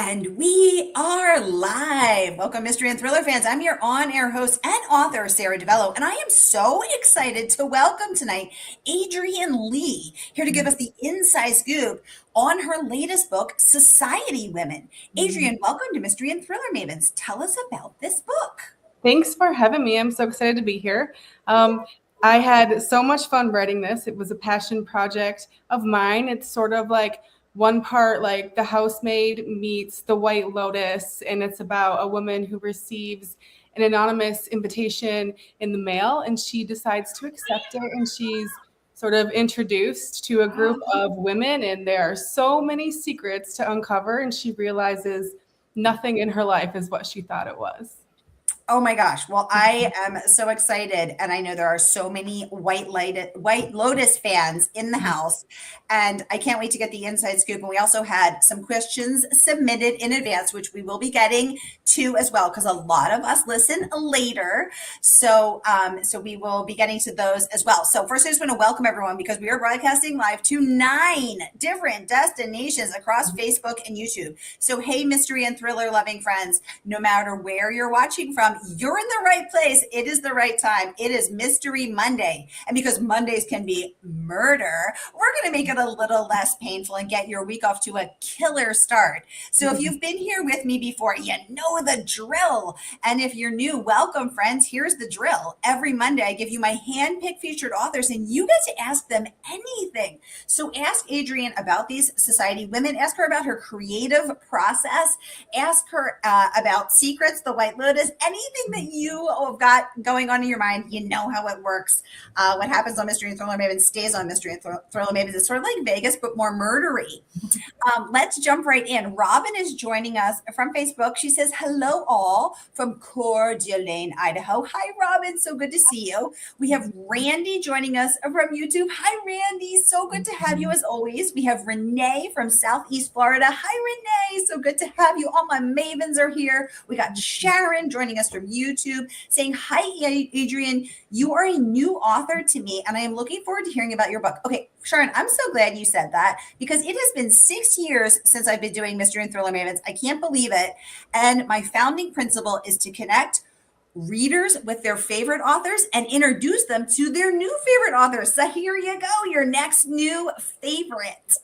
And we are live. Welcome, mystery and thriller fans. I'm your on-air host and author, Sara DiVello, and I am so excited to welcome tonight Adriane Leigh, here to give us the inside scoop on her latest book, Society Women. Adriane, welcome to Mystery and Thriller Mavens. Tell us about this book. Thanks for having me. I'm so excited to be here. I had so much fun writing this. It was a passion project of mine. It's sort of like one part like The Housemaid meets The White Lotus, and it's about a woman who receives an anonymous invitation in the mail, and she decides to accept it, and she's sort of introduced to a group of women, and there are so many secrets to uncover, and she realizes nothing in her life is what she thought it was. Oh my gosh. Well, I am so excited. And I know there are so many White Lotus fans in the house. And I can't wait to get the inside scoop. And we also had some questions submitted in advance, which we will be getting to as well, because a lot of us listen later. So we will be getting to those as well. So first, I just want to welcome everyone because we are broadcasting live to 9 different destinations across Facebook and YouTube. So, hey, mystery and thriller loving friends, no matter where you're watching from, you're in the right place. It is the right time. It is Mystery Monday. And because Mondays can be murder, we're going to make it a little less painful and get your week off to a killer start. So if you've been here with me before, you know the drill. And if you're new, welcome, friends. Here's the drill. Every Monday, I give you my hand-picked featured authors, and you get to ask them anything. So ask Adriane about these Society Women. Ask her about her creative process. Ask her about Secrets, The White Lotus, anything that you have got going on in your mind. You know how it works. What happens on Mystery and Thriller Mavens stays on Mystery and Thriller Mavens. It's sort of like Vegas, but more murdery. Let's jump right in. Robin is joining us from Facebook. She says, hello all from Coeur d'Alene, Idaho. Hi, Robin. So good to see you. We have Randy joining us from YouTube. Hi, Randy. So good to have you as always. We have Renee from Southeast Florida. Hi, Renee. So good to have you. All my mavens are here. We got Sharon joining us from YouTube saying, hi, Adriane. You are a new author to me, and I am looking forward to hearing about your book. Okay, Sharon, I'm so glad you said that because it has been 6 years since I've been doing Mystery and Thriller Mavens. I can't believe it. And my founding principle is to connect readers with their favorite authors and introduce them to their new favorite authors. So here you go, your next new favorite.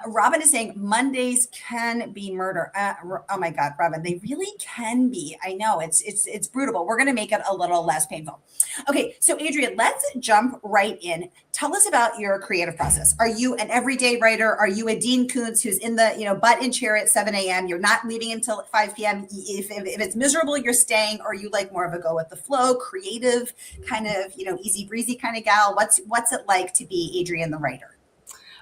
Robin is saying Mondays can be murder. Oh my God, Robin, they really can be. I know it's brutal. We're going to make it a little less painful. Okay, so Adriane, let's jump right in. Tell us about your creative process. Are you an everyday writer? Are you a Dean Koontz who's in the butt in chair at 7 a.m.? You're not leaving until 5 p.m. If it's miserable, you're staying. Or are you like more of a go with the flow, creative, kind of easy breezy kind of gal? What's it like to be Adriane the writer?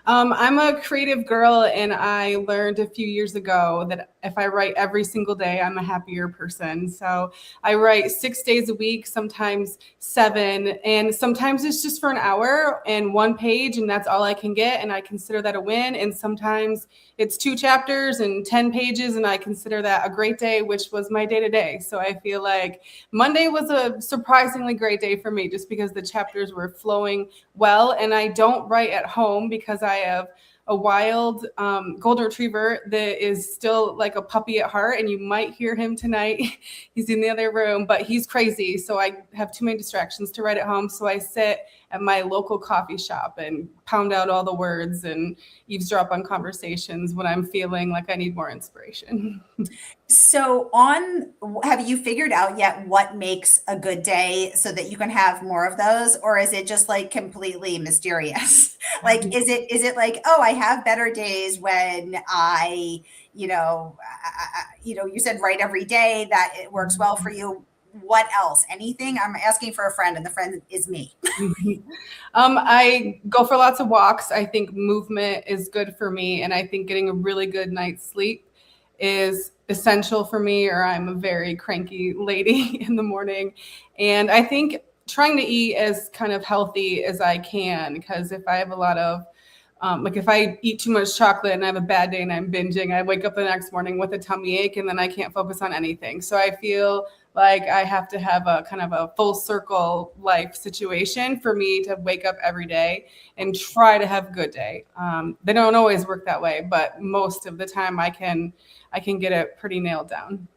I'm a creative girl, and I learned a few years ago that if I write every single day, I'm a happier person. So I write 6 days a week, sometimes 7, and sometimes it's just for an hour and 1 page, and that's all I can get, and I consider that a win. And sometimes it's 2 chapters and 10 pages, and I consider that a great day, which was my day-to-day. So I feel like Monday was a surprisingly great day for me just because the chapters were flowing well, and I don't write at home because I have a wild golden retriever that is still like a puppy at heart, and you might hear him tonight. He's in the other room, but he's crazy. So I have too many distractions to write at home. So I sit at my local coffee shop and pound out all the words and eavesdrop on conversations when I'm feeling like I need more inspiration. So have you figured out yet what makes a good day so that you can have more of those? Or is it just like completely mysterious? Like, is it like, oh, I have better days when you said write every day, that it works well for you. What else? Anything? I'm asking for a friend, and the friend is me. I go for lots of walks. I think movement is good for me. And I think getting a really good night's sleep is essential for me, or I'm a very cranky lady in the morning. And I think trying to eat as kind of healthy as I can, because if I have a lot of Like if I eat too much chocolate and I have a bad day and I'm binging, I wake up the next morning with a tummy ache and then I can't focus on anything. So I feel like I have to have a kind of a full circle life situation for me to wake up every day and try to have a good day. They don't always work that way, but most of the time I can get it pretty nailed down.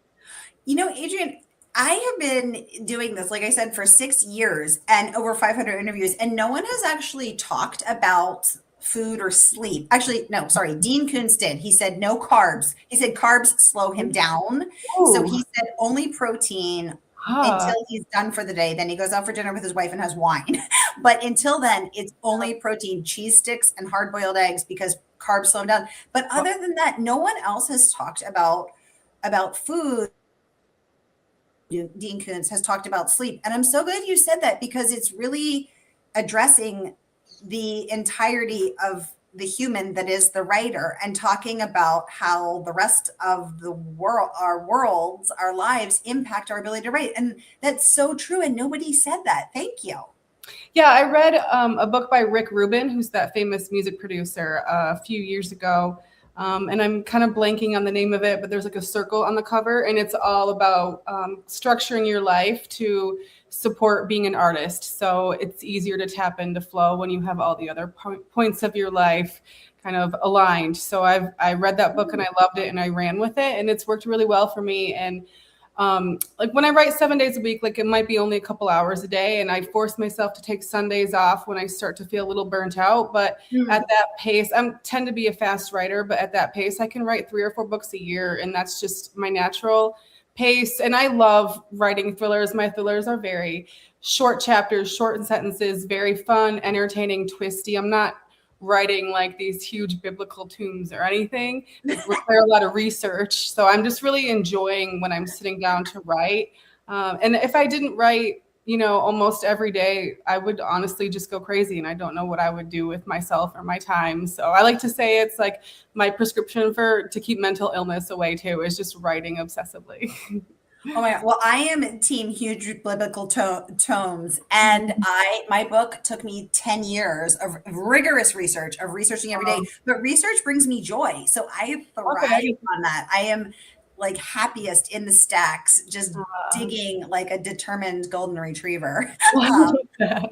Adriane, I have been doing this, like I said, for 6 years and over 500 interviews, and no one has actually talked about food or sleep. Actually, no, sorry. Dean Koontz did. He said no carbs. He said carbs slow him down. So he said only protein until he's done for the day. Then he goes out for dinner with his wife and has wine. But until then, it's only protein, cheese sticks, and hard boiled eggs because carbs slow him down. But other than that, no one else has talked about food. Dean Koontz has talked about sleep. And I'm so glad you said that because it's really addressing the entirety of the human that is the writer and talking about how the rest of the world, our worlds, our lives impact our ability to write. And that's so true. And nobody said that. Thank you. Yeah, I read a book by Rick Rubin, who's that famous music producer, a few years ago. And I'm kind of blanking on the name of it, but there's like a circle on the cover, and it's all about structuring your life to support being an artist. So it's easier to tap into flow when you have all the other points of your life kind of aligned. So I read that book and I loved it and I ran with it, and it's worked really well for me. And like when I write 7 days a week, like it might be only a couple hours a day, and I force myself to take Sundays off when I start to feel a little burnt out. But at that pace, I tend to be a fast writer, but at that pace, I can write 3 or 4 books a year, and that's just my natural pace. And I love writing thrillers. My thrillers are very short chapters, short sentences, very fun, entertaining, twisty. I'm not writing like these huge biblical tombs or anything that require a lot of research. So I'm just really enjoying when I'm sitting down to write. And if I didn't write, almost every day, I would honestly just go crazy and I don't know what I would do with myself or my time. So I like to say it's like my prescription to keep mental illness away too, is just writing obsessively. Oh my God. Well, I am team huge biblical tomes. And my book took me 10 years of rigorous research, of researching every day. But research brings me joy. So I thrive on that. I am like happiest in the stacks, just digging like a determined golden retriever. Yeah.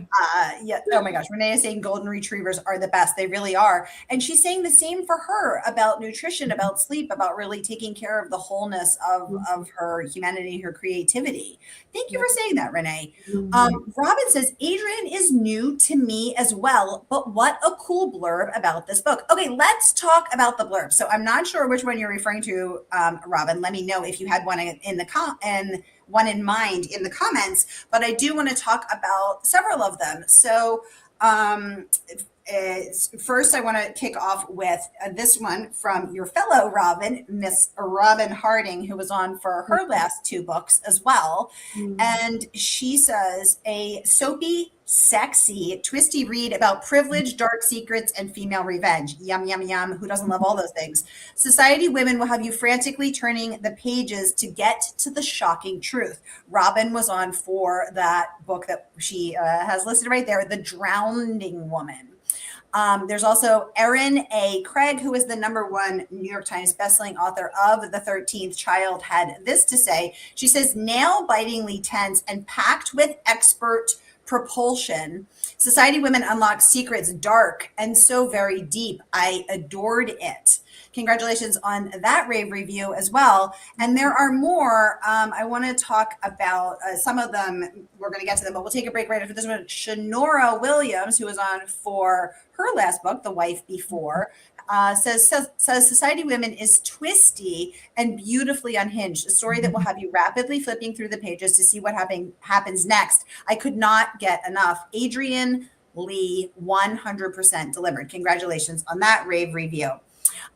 Oh my gosh. Renee is saying golden retrievers are the best. They really are. And she's saying the same for her about nutrition, about sleep, about really taking care of the wholeness of her humanity, her creativity. Thank you for saying that, Renee. Robin says, Adriane is new to me as well, but what a cool blurb about this book. Okay, let's talk about the blurb. So I'm not sure which one you're referring to, Robin. Let me know if you had one one in mind in the comments, but I do want to talk about several of them. So first, I want to kick off with this one from your fellow Robin, Miss Robin Harding, who was on for her last 2 books as well. And she says, a soapy, sexy, twisty read about privilege, dark secrets, and female revenge. Yum, yum, yum. Who doesn't love all those things? Society women will have you frantically turning the pages to get to the shocking truth. Robin was on for that book that she has listed right there, The Drowning Woman. There's also Erin A. Craig, who is the #1 New York Times bestselling author of The 13th Child, had this to say. She says, nail-bitingly tense and packed with expert propulsion, Society Women unlock secrets dark and so very deep. I adored it. Congratulations on that rave review as well. And there are more. I want to talk about some of them. We're going to get to them, but we'll take a break right after this one. Shanora Williams, who was on for her last book, The Wife Before, says Society Women is twisty and beautifully unhinged, a story that will have you rapidly flipping through the pages to see what happens next. I could not get enough. Adriane, Leigh, 100% delivered. Congratulations on that rave review.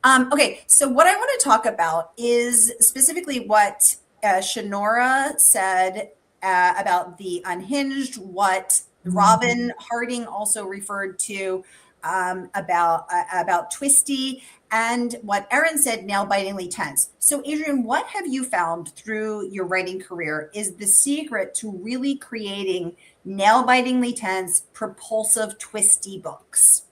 Okay, so what I want to talk about is specifically what Shanora said about the unhinged, what Robin Harding also referred to about twisty, and what Erin said, nail-bitingly tense. So Adriane, what have you found through your writing career is the secret to really creating nail-bitingly tense, propulsive, twisty books?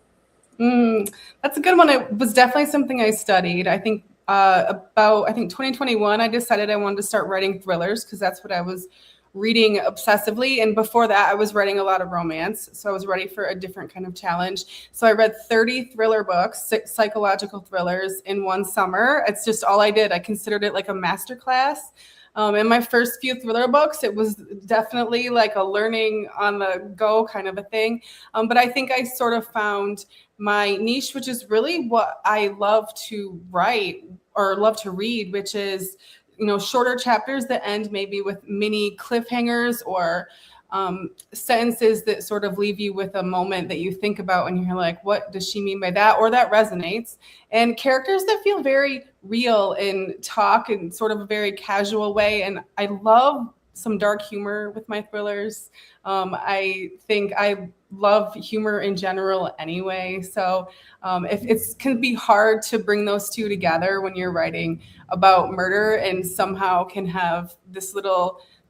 That's a good one. It was definitely something I studied. I think 2021, I decided I wanted to start writing thrillers because that's what I was reading obsessively. And before that, I was writing a lot of romance. So I was ready for a different kind of challenge. So I read 30 thriller books, 6 psychological thrillers in one summer. It's just all I did. I considered it like a master class. In my first few thriller books, it was definitely like a learning on the go kind of a thing. But I think I sort of found my niche, which is really what I love to write or love to read, which is, shorter chapters that end maybe with mini cliffhangers or sentences that sort of leave you with a moment that you think about and you're like, what does she mean by that? Or that resonates. And characters that feel very real and talk in sort of a very casual way. And I love some dark humor with my thrillers. I think I love humor in general anyway. So if it can be hard to bring those two together when you're writing about murder and somehow can have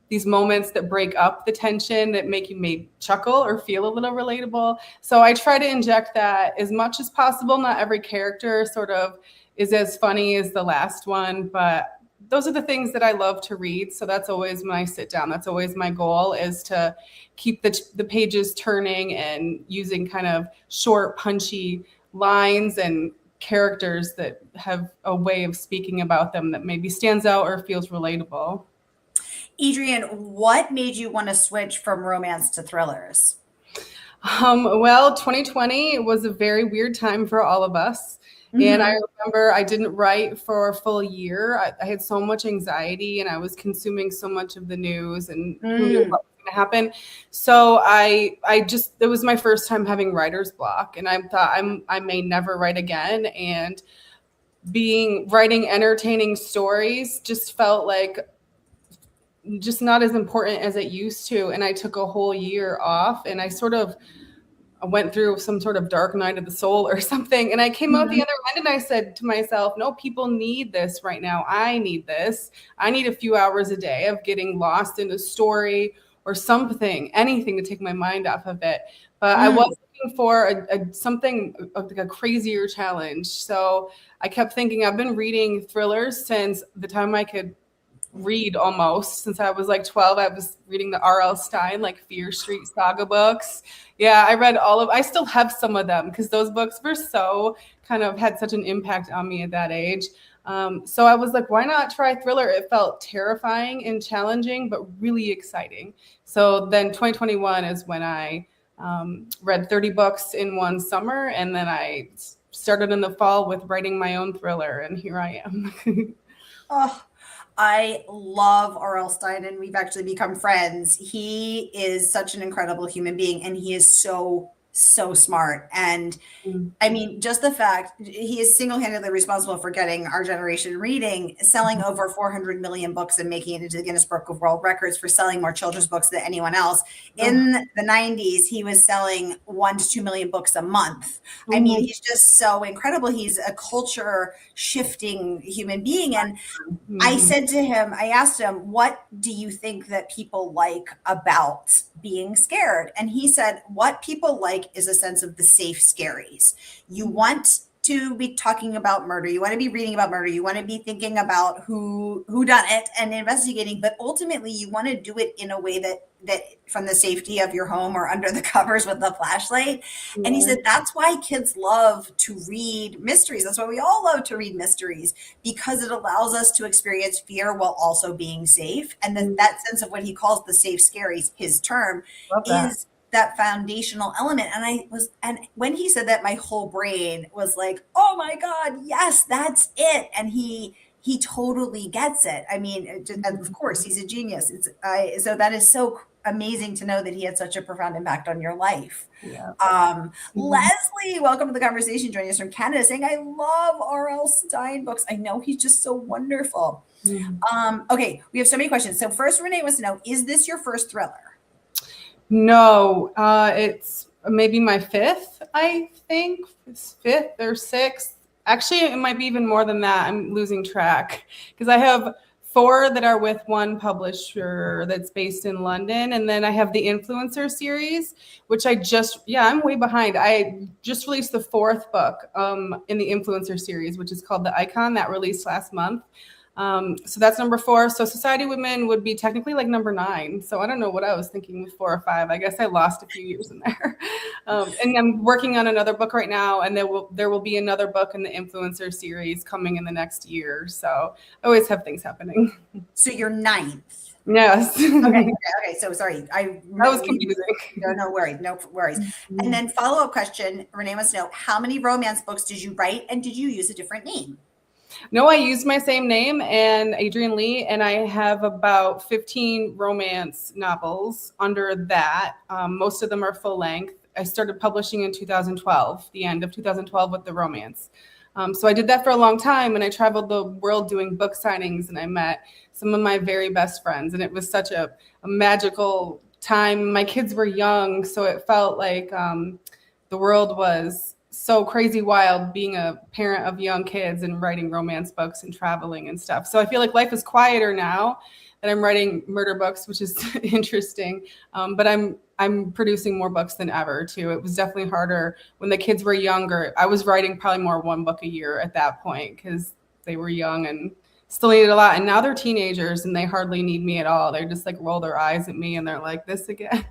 these moments that break up the tension that make you maybe chuckle or feel a little relatable. So I try to inject that as much as possible. Not every character sort of is as funny as the last one, but those are the things that I love to read. So that's always when I sit down. That's always my goal, is to keep the pages turning and using kind of short, punchy lines and characters that have a way of speaking about them that maybe stands out or feels relatable. Adriane, what made you want to switch from romance to thrillers? Well, 2020 was a very weird time for all of us. And I remember I didn't write for a full year. I had so much anxiety and I was consuming so much of the news and who knew what was going to happen. So it was my first time having writer's block. And I thought I may never write again. And writing entertaining stories just felt like just not as important as it used to. And I took a whole year off and I went through some sort of dark night of the soul or something. And I came out the other end and I said to myself, no, people need this right now. I need this. I need a few hours a day of getting lost in a story or something, anything to take my mind off of it. But I was looking for something like a crazier challenge. So I kept thinking, I've been reading thrillers since the time I could read, almost since I was like 12. I was reading the R.L. Stine, like Fear Street Saga books. Yeah, I read I still have some of them because those books were so kind of had such an impact on me at that age. So I was like, why not try thriller? It felt terrifying and challenging, but really exciting. So then 2021 is when I read 30 books in one summer. And then I started in the fall with writing my own thriller. And here I am. Oh, I love R.L. Stine, and we've actually become friends. He is such an incredible human being, and he is so smart. And I mean, just the fact he is single-handedly responsible for getting our generation reading, selling over 400 million books and making it into the Guinness Book of World Records for selling more children's books than anyone else. In the 90s, he was selling 1 to 2 million books a month. I mean, he's just so incredible. He's a culture shifting human being. And I said to him, I asked him, what do you think that people like about being scared? And he said, what people like is a sense of the safe scaries. You want to be talking about murder. You want to be reading about murder. You want to be thinking about who done it and investigating, but ultimately you want to do it in a way that from the safety of your home or under the covers with the flashlight. And he said, that's why kids love to read mysteries. That's why we all love to read mysteries, because it allows us to experience fear while also being safe. And then that sense of what he calls the safe scaries, his term, is that foundational element. And when he said that, my whole brain was like, oh my God, yes, that's it. And he totally gets it. I mean, and of course he's a genius. So that is so amazing to know that he had such a profound impact on your life. Yeah. Leslie, welcome to the conversation, joining us from Canada, saying, I love R.L. Stine books. I know he's just so wonderful. Okay, we have so many questions. So first, Renee wants to know, is this your first thriller? No, it's maybe my fifth, I think. It's fifth or sixth. Actually, it might be even more than that. I'm losing track because I have 4 that are with one publisher that's based in London. And then I have the influencer series, which I'm way behind. I just released the 4th book in the influencer series, which is called The Icon, that released last month. So that's number 4. So Society Women would be technically like number 9. So I don't know what I was thinking with 4 or 5. I guess I lost a few years in there. And I'm working on another book right now, and there will be another book in the influencer series coming in the next year. So I always have things happening. So you're 9th. Yes. Okay. So sorry. That was confusing. No worries. No worries. And then follow-up question, Renee wants to know, how many romance books did you write, and did you use a different name? No, I used my same name and Adriane Leigh, and I have about 15 romance novels under that. Most of them are full length. I started publishing in 2012, the end of 2012 with the romance. So I did that for a long time, and I traveled the world doing book signings, and I met some of my very best friends, and it was such a magical time. My kids were young, so it felt like the world was so crazy wild being a parent of young kids and writing romance books and traveling and stuff. So I feel like life is quieter now that I'm writing murder books, which is interesting. But I'm producing more books than ever too. It was definitely harder when the kids were younger. I was writing probably more 1 book a year at that point because they were young and still needed a lot. And now they're teenagers and they hardly need me at all. They just like roll their eyes at me and they're like, this again.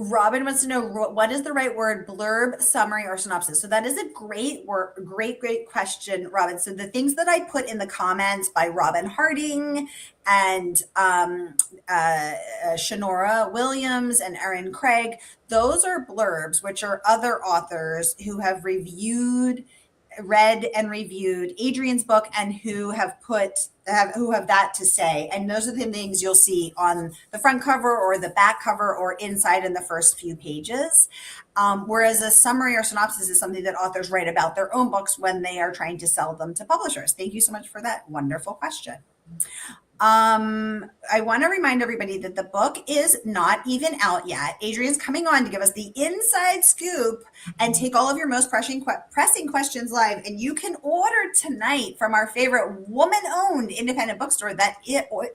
Robin wants to know, what is the right word, blurb, summary, or synopsis? So that is a great question, Robin. So the things that I put in the comments by Robin Harding and Shanora Williams and Erin Craig, those are blurbs, which are other authors who have read and reviewed Adriane's book and who have that to say. And those are the things you'll see on the front cover or the back cover or inside in the first few pages. Whereas a summary or synopsis is something that authors write about their own books when they are trying to sell them to publishers. Thank you so much for that wonderful question. I want to remind everybody that the book is not even out yet. Adriane's coming on to give us the inside scoop and take all of your most pressing questions live. And you can order tonight from our favorite woman-owned independent bookstore that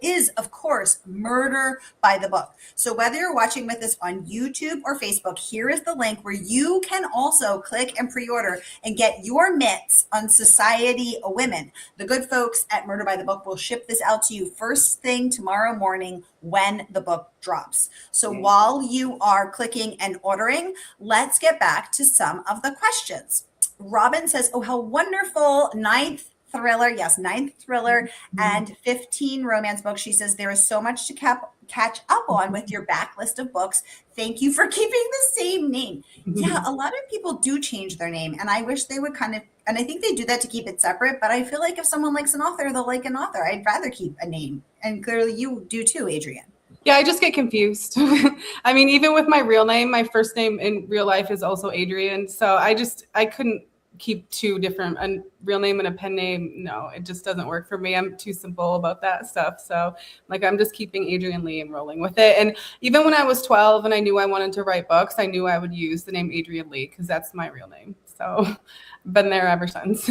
is, of course, Murder by the Book. So whether you're watching with us on YouTube or Facebook, here is the link where you can also click and pre-order and get your mitts on Society Women. The good folks at Murder by the Book will ship this out to you first thing tomorrow morning when the book drops. So while you are clicking and ordering, let's get back to some of the questions. Robin says, oh, how wonderful. 9th thriller. Yes, 9th thriller and 15 romance books. She says, there is so much to catch up on with your backlist of books. Thank you for keeping the same name. Yeah, a lot of people do change their name, and I wish they would kind of, and I think they do that to keep it separate, but I feel like if someone likes an author, they'll like an author. I'd rather keep a name. And clearly you do too, Adriane. Yeah, I just get confused. I mean, even with my real name, my first name in real life is also Adriane. So I couldn't keep 2 different, a real name and a pen name. No, it just doesn't work for me. I'm too simple about that stuff. So like, I'm just keeping Adriane Leigh and rolling with it. And even when I was 12 and I knew I wanted to write books, I knew I would use the name Adriane Leigh because that's my real name. So I've been there ever since.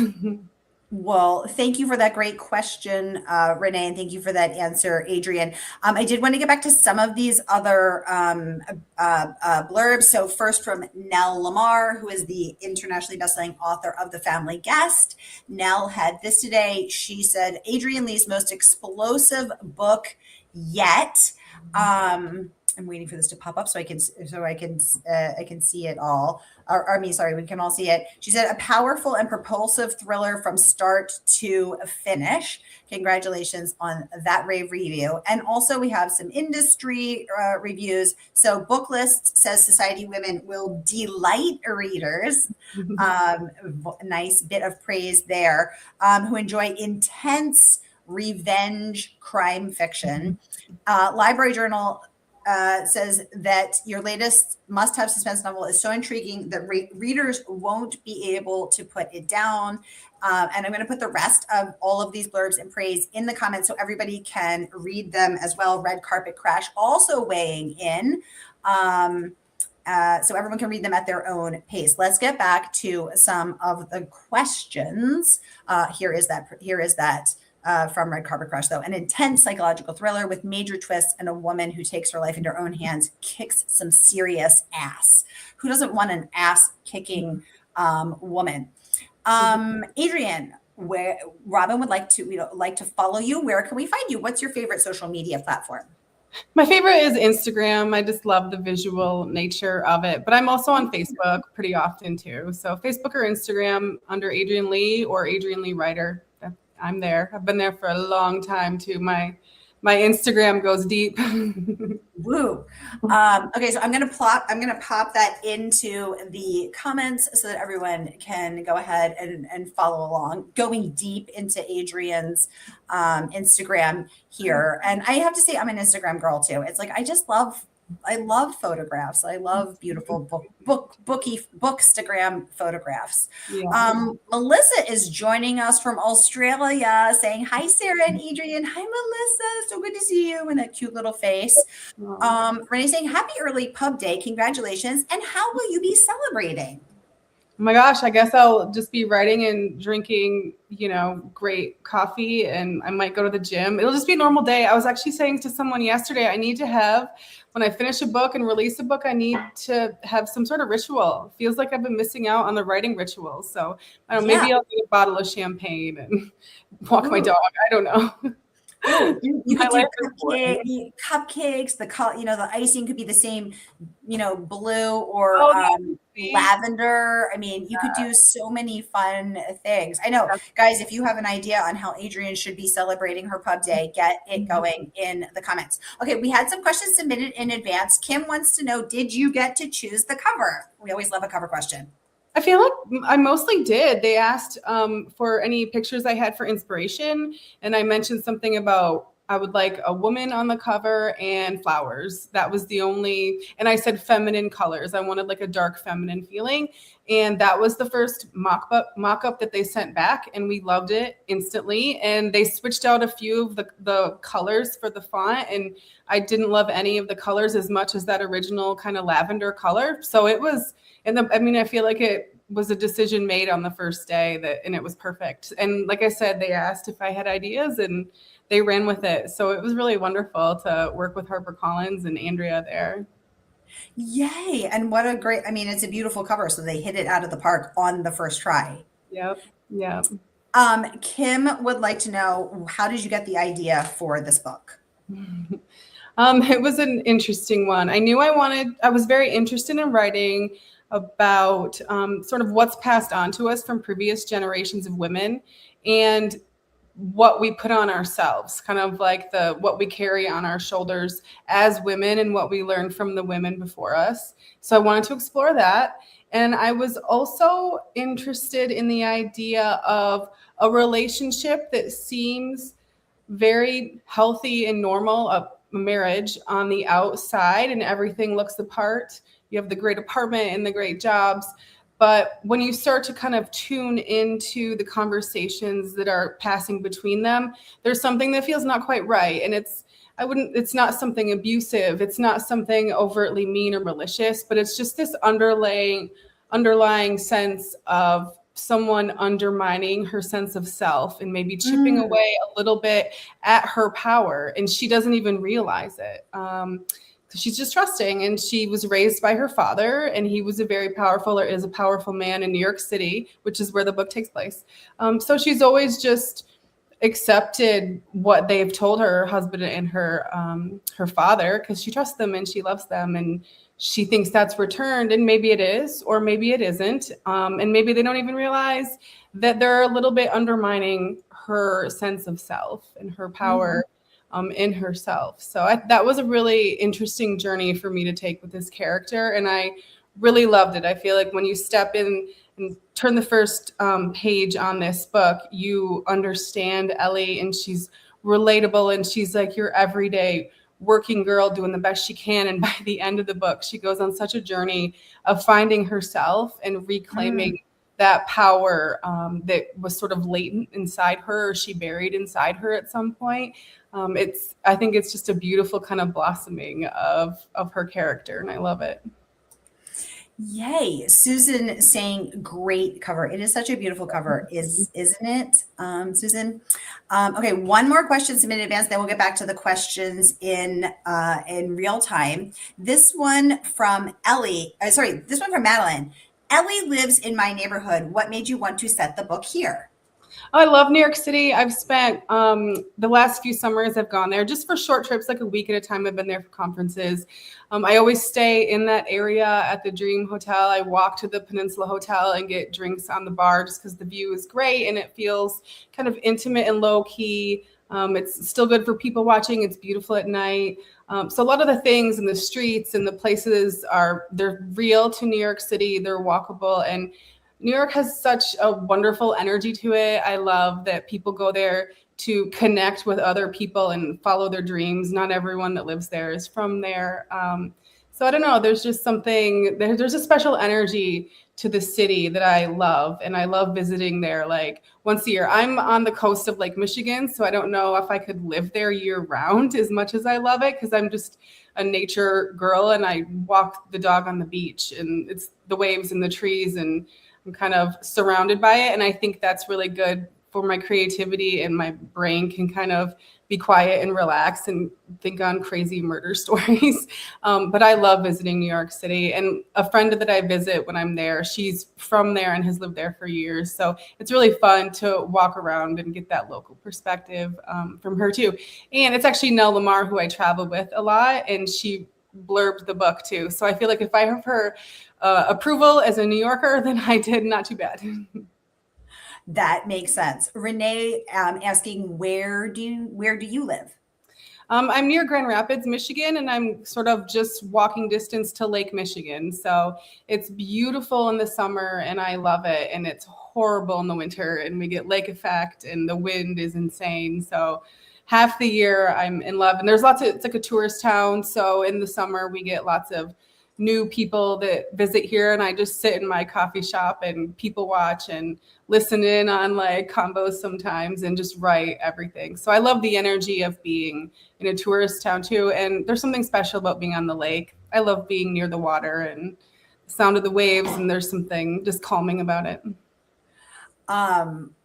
Well, thank you for that great question, Renee, and thank you for that answer, Adriane. I did want to get back to some of these other blurbs. So first from Nell Lamar, who is the internationally bestselling author of The Family Guest. Nell had this today. She said, Adriane Leigh's most explosive book yet. I'm waiting for this to pop up so I can see it all. We can all see it. She said, a powerful and propulsive thriller from start to finish. Congratulations on that rave review. And also we have some industry reviews. So Booklist says Society Women will delight readers. Nice bit of praise there. Who enjoy intense revenge crime fiction. Library Journal says that your latest must-have suspense novel is so intriguing that readers won't be able to put it down. And I'm going to put the rest of all of these blurbs in praise in the comments so everybody can read them as well. Red Carpet Crash also weighing in. So everyone can read them at their own pace. Let's get back to some of the questions. Here is that from Red Carpet Crush, though. An intense psychological thriller with major twists and a woman who takes her life into her own hands, kicks some serious ass. Who doesn't want an ass kicking woman? Adriane, where Robin would like to follow you. Where can we find you? What's your favorite social media platform? My favorite is Instagram. I just love the visual nature of it, but I'm also on Facebook pretty often too. So Facebook or Instagram under Adriane Leigh or Adriane Leigh Writer. I'm there. I've been there for a long time too. My Instagram goes deep. Woo. Okay, so I'm gonna pop that into the comments so that everyone can go ahead and follow along, going deep into Adriane's Instagram here. And I have to say, I'm an Instagram girl too. It's like I love photographs. I love beautiful bookstagram photographs. Yeah. Melissa is joining us from Australia, saying hi, Sara and Adriane. Hi, Melissa. So good to see you in that cute little face. Renee saying happy early pub day. Congratulations. And how will you be celebrating? Oh my gosh, I guess I'll just be writing and drinking, great coffee, and I might go to the gym. It'll just be a normal day. I was actually saying to someone yesterday, when I finish a book and release a book, I need to have some sort of ritual. It feels like I've been missing out on the writing rituals. So I don't know, maybe I'll get a bottle of champagne and walk my dog. I don't know. You could do cupcakes. The icing could be the same, blue or lavender. I mean, you could do so many fun things. I know, guys, if you have an idea on how Adriane should be celebrating her pub day, get it going in the comments. Okay, we had some questions submitted in advance. Kim wants to know, did you get to choose the cover? We always love a cover question. I feel like I mostly did. They asked for any pictures I had for inspiration, and I mentioned something about I would like a woman on the cover and flowers. That was the only, and I said feminine colors. I wanted like a dark feminine feeling, and that was the first mock-up that they sent back, and we loved it instantly. And they switched out a few of the colors for the font, and I didn't love any of the colors as much as that original kind of lavender color. So it was. I feel like it was a decision made on the first day and it was perfect. And like I said, they asked if I had ideas and they ran with it. So it was really wonderful to work with HarperCollins and Andrea there. Yay. And what a great, it's a beautiful cover. So they hit it out of the park on the first try. Yep. Yeah. Kim would like to know, how did you get the idea for this book? It was an interesting one. I was very interested in writing about sort of what's passed on to us from previous generations of women and what we put on ourselves, kind of like what we carry on our shoulders as women and what we learned from the women before us. So I wanted to explore that. And I was also interested in the idea of a relationship that seems very healthy and normal, a marriage on the outside, and everything looks the part. You have the great apartment and the great jobs. But when you start to kind of tune into the conversations that are passing between them, there's something that feels not quite right. And it's not something abusive. It's not something overtly mean or malicious, but it's just this underlying sense of someone undermining her sense of self and maybe chipping away a little bit at her power. And she doesn't even realize it. She's just trusting, and she was raised by her father, and he was is a powerful man in New York City, which is where the book takes place. So she's always just accepted what they've told her husband and her father, because she trusts them and she loves them, and she thinks that's returned, and maybe it is, or maybe it isn't. And maybe they don't even realize that they're a little bit undermining her sense of self and her power in herself. So that was a really interesting journey for me to take with this character, and I really loved it. I feel like when you step in and turn the first page on this book, you understand Ellie, and she's relatable, and she's like your everyday working girl doing the best she can. And by the end of the book, she goes on such a journey of finding herself and reclaiming that power that was sort of latent inside her, or she buried inside her at some point. I think it's just a beautiful kind of blossoming of her character, and I love it. Yay. Susan saying great cover. It is such a beautiful cover, isn't it, Susan? Okay, one more question submitted in advance, then we'll get back to the questions in real time. This one from Ellie, this one from Madeline. Ellie lives in my neighborhood. What made you want to set the book here? I love New York City. I've spent the last few summers I've gone there just for short trips, like a week at a time. I've been there for conferences. I always stay in that area at the Dream Hotel. I walk to the Peninsula Hotel and get drinks on the bar just because the view is great and it feels kind of intimate and low key. It's still good for people watching. It's beautiful at night. So a lot of the things in the streets and the places they're real to New York City. They're walkable, and New York has such a wonderful energy to it. I love that people go there to connect with other people and follow their dreams. Not everyone that lives there is from there. So I don't know, there's just there's a special energy to the city that I love. And I love visiting there like once a year. I'm on the coast of Lake Michigan, so I don't know if I could live there year round as much as I love it, because I'm just a nature girl and I walk the dog on the beach and it's the waves and the trees and I'm kind of surrounded by it. And I think that's really good for my creativity, and my brain can kind of be quiet and relax and think on crazy murder stories. But I love visiting New York City. And a friend that I visit when I'm there, she's from there and has lived there for years. So it's really fun to walk around and get that local perspective from her too. And it's actually Nell Lamar, who I travel with a lot, and she blurbed the book too. So I feel like if I have her approval as a New Yorker, then I did not too bad. That makes sense. Renee asking, where do you live? I'm near Grand Rapids, Michigan, and I'm sort of just walking distance to Lake Michigan. So it's beautiful in the summer and I love it. And it's horrible in the winter and we get lake effect and the wind is insane. So half the year I'm in love, and it's like a tourist town. So in the summer we get lots of new people that visit here, and I just sit in my coffee shop and people watch and listen in on like combos sometimes and just write everything. So I love the energy of being in a tourist town too. And there's something special about being on the lake. I love being near the water and the sound of the waves, and there's something just calming about it.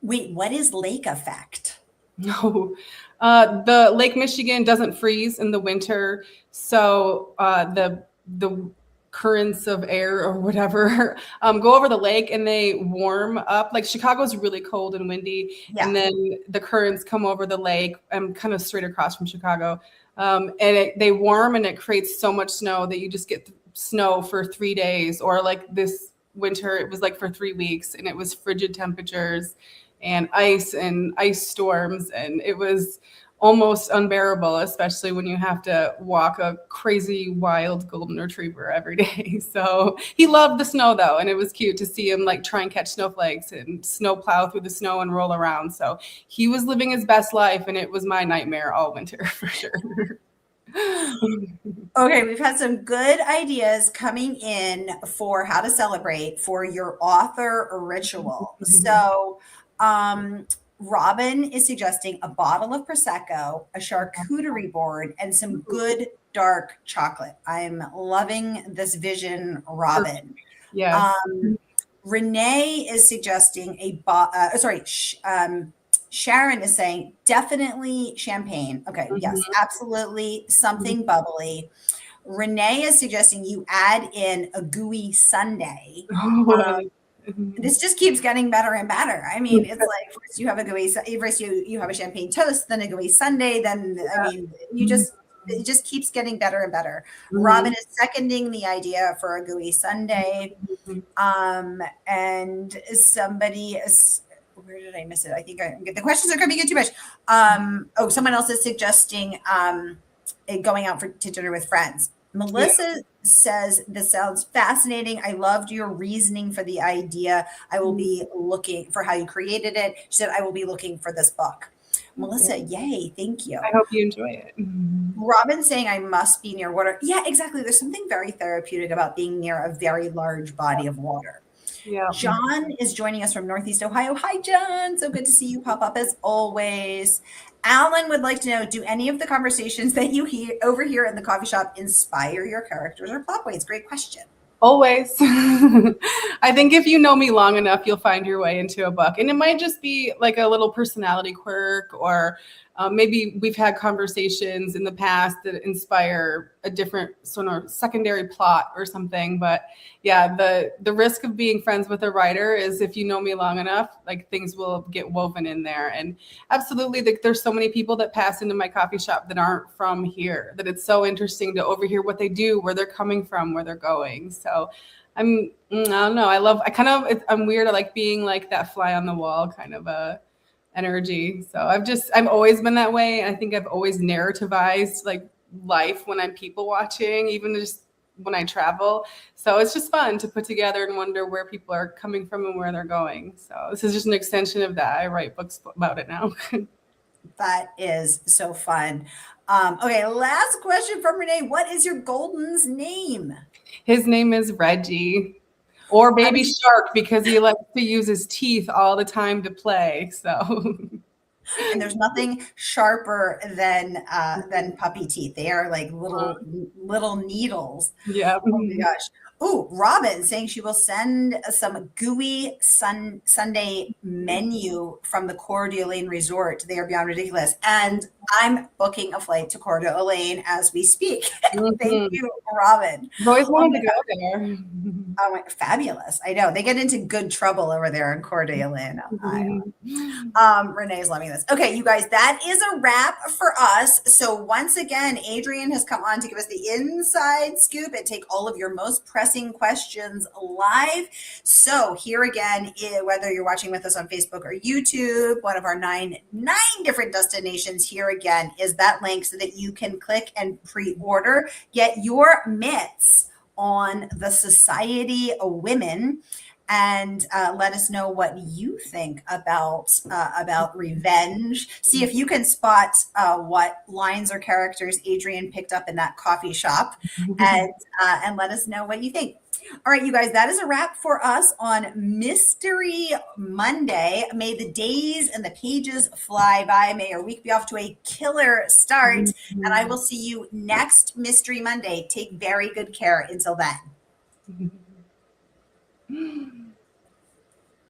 Wait, what is lake effect? No, the Lake Michigan doesn't freeze in the winter, so the currents of air or whatever go over the lake and they warm up. Like Chicago's really cold and windy, and then the currents come over the lake. I'm kind of straight across from Chicago, and they warm and it creates so much snow that you just get snow for 3 days, or like this winter it was like for 3 weeks, and it was frigid temperatures and ice storms, and it was almost unbearable, especially when you have to walk a crazy wild golden retriever every day. So he loved the snow though, and it was cute to see him like try and catch snowflakes and snow plow through the snow and roll around. So he was living his best life, and it was my nightmare all winter for sure. Okay, we've had some good ideas coming in for how to celebrate for your author ritual. So Robin is suggesting a bottle of Prosecco, a charcuterie board, and some good dark chocolate. I'm loving this vision, Robin. Yeah. Renee is suggesting Sharon is saying definitely champagne. Okay, yes, absolutely. Something bubbly. Renee is suggesting you add in a gooey sundae. This just keeps getting better and better. I mean, it's like first you have a gooey, first you have a champagne toast, then a gooey sundae, then I mean, it just keeps getting better and better. Robin is seconding the idea for a gooey sundae, and somebody is. Where did I miss it? I think the questions are coming in too much. Someone else is suggesting going out to dinner with friends. Melissa says, this sounds fascinating. I loved your reasoning for the idea. I will be looking for how you created it. She said, I will be looking for this book. Melissa, yay. Thank you. I hope you enjoy it. Robin saying I must be near water. Yeah, exactly. There's something very therapeutic about being near a very large body of water. Yeah. John is joining us from Northeast Ohio. Hi, John. So good to see you pop up as always. Alan would like to know, do any of the conversations that you overhear in the coffee shop inspire your characters or plot points? Great question. Always. I think if you know me long enough, you'll find your way into a book. And it might just be like a little personality quirk, or maybe we've had conversations in the past that inspire a different sort of secondary plot or something. But yeah, the risk of being friends with a writer is, if you know me long enough, like things will get woven in there. And absolutely, there's so many people that pass into my coffee shop that aren't from here, that it's so interesting to overhear what they do, where they're coming from, where they're going. So I don't know. I'm weird. I like being like that fly on the wall kind of a energy. So I've always been that way. And I think I've always narrativized like life when I'm people watching, even just when I travel. So it's just fun to put together and wonder where people are coming from and where they're going. So this is just an extension of that. I write books about it now. That is so fun. Okay, last question from Renee. What is your golden's name? His name is Reggie, or Baby Shark, because he likes to use his teeth all the time to play. So, and there's nothing sharper than puppy teeth. They are like little needles. Yeah. Oh my gosh. Oh, Robin saying she will send some gooey Sunday menu from the Coeur d'Alene Resort. They are beyond ridiculous. And I'm booking a flight to Coeur d'Alene as we speak. Thank you, Robin. I've always wanted to go there. Oh, fabulous. I know. They get into good trouble over there in Coeur d'Alene. Renee's loving this. Okay, you guys, that is a wrap for us. So once again, Adriane has come on to give us the inside scoop and take all of your most pressing questions live. So here again, whether you're watching with us on Facebook or YouTube, one of our nine different destinations, here again is that link so that you can click and pre-order, get your mitts on the Society of Women, and let us know what you think about revenge. See if you can spot what lines or characters Adriane picked up in that coffee shop, and let us know what you think. All right, you guys, that is a wrap for us on Mystery Monday. May the days and the pages fly by. May your week be off to a killer start. And I will see you next Mystery Monday. Take very good care until then.